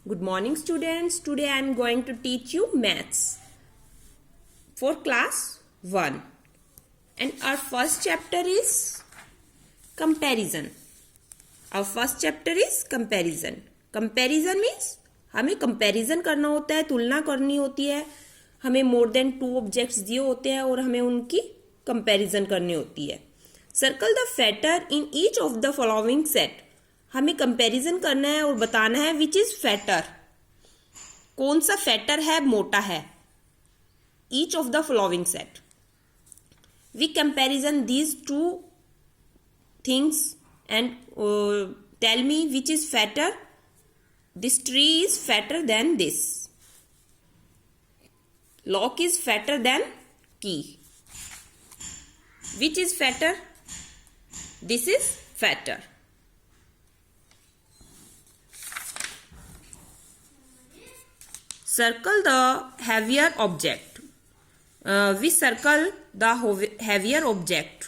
Good morning students. Today I am going to teach you maths for class 1. And our first chapter is comparison. Our first chapter is comparison. Comparison means हमें comparison करना होता है, तुलना करनी होती है. हमें more than 2 objects दिए होते हैं और हमें उनकी comparison करनी होती है. Circle the factor in each of the following set. हमें कंपैरिजन करना है और बताना है विच इज फैटर, कौन सा फैटर है, मोटा है. Each of the following set we comparison these two things and tell me which is fatter. This tree is fatter than this. Lock is fatter than key. Which is fatter? This is fatter. Circle the heavier object. We circle the heavier object.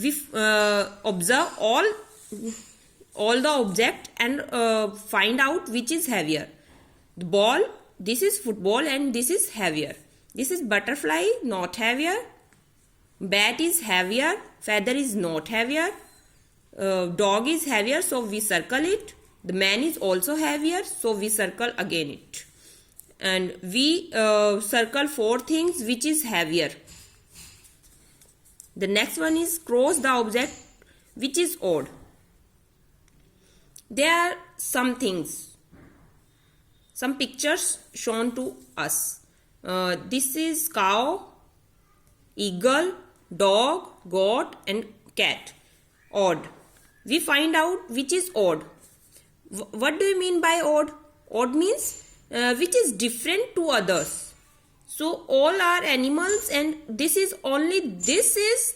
We observe all the object and find out which is heavier. The ball, this is football and this is heavier. This is butterfly, not heavier. Bat is heavier, feather is not heavier. Dog is heavier, so we circle it. The man is also heavier, so we circle again it. And we circle 4 things which is heavier. The next one is cross the object which is odd. There are some things, some pictures shown to us. This is cow, eagle, dog, goat and cat. Odd. We find out which is odd. What do you mean by odd? Odd means which is different to others. So all are animals and this is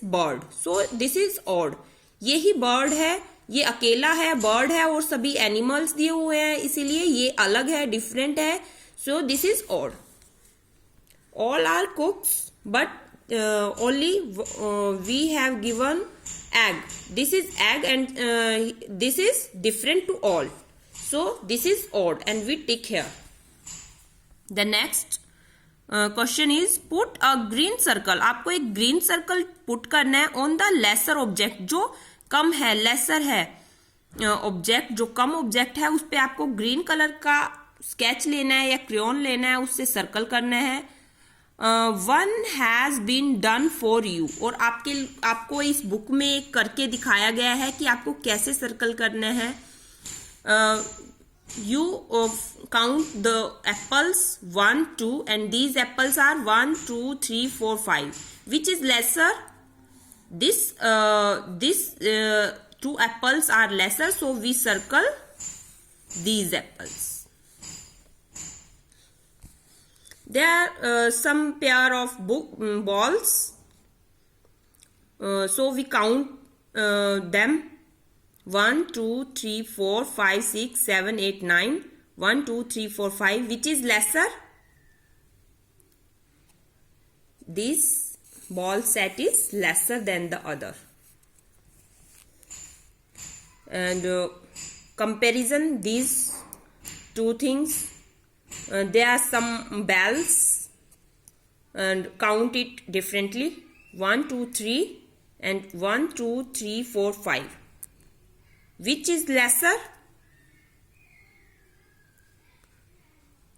bird. So this is odd. यही bird है, ये अकेला है, bird है और सभी animals दिए हुए हैं, इसीलिए ये अलग है, different है. So this is odd. All are cooks but only we have given egg. This is egg and this is different to all. So this is odd and we tick here. The next question is put a green circle. आपको एक green circle put करना है on the lesser object, जो कम है, lesser है object, जो कम object है उस पे आपको green color का sketch लेना है या crayon लेना है, उससे circle करना है. One has been done for you. और आपको इस बुक में करके दिखाया गया है कि आपको कैसे circle करना है. You count the apples 1, 2 and these apples are 1, 2, 3, 4, 5. Which is lesser? This 2 apples are lesser, so we circle these apples. There are some pair of balls, so we count them. 1, 2, 3, 4, 5, 6, 7, 8, 9. 1, 2, 3, 4, 5. Which is lesser? This ball set is lesser than the other. And comparison these 2 things. There are some bells and count it differently. 1, 2, 3 and 1, 2, 3, 4, 5. Which is lesser?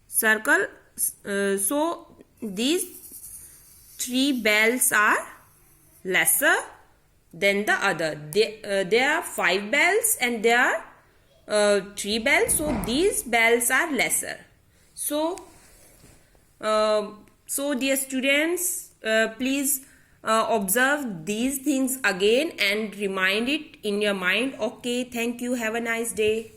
Circle. So these 3 bells are lesser than the other. There are 5 bells and there are 3 bells. So these bells are lesser. So dear students, please observe these things again and remind it in your mind. Okay, thank you. Have a nice day.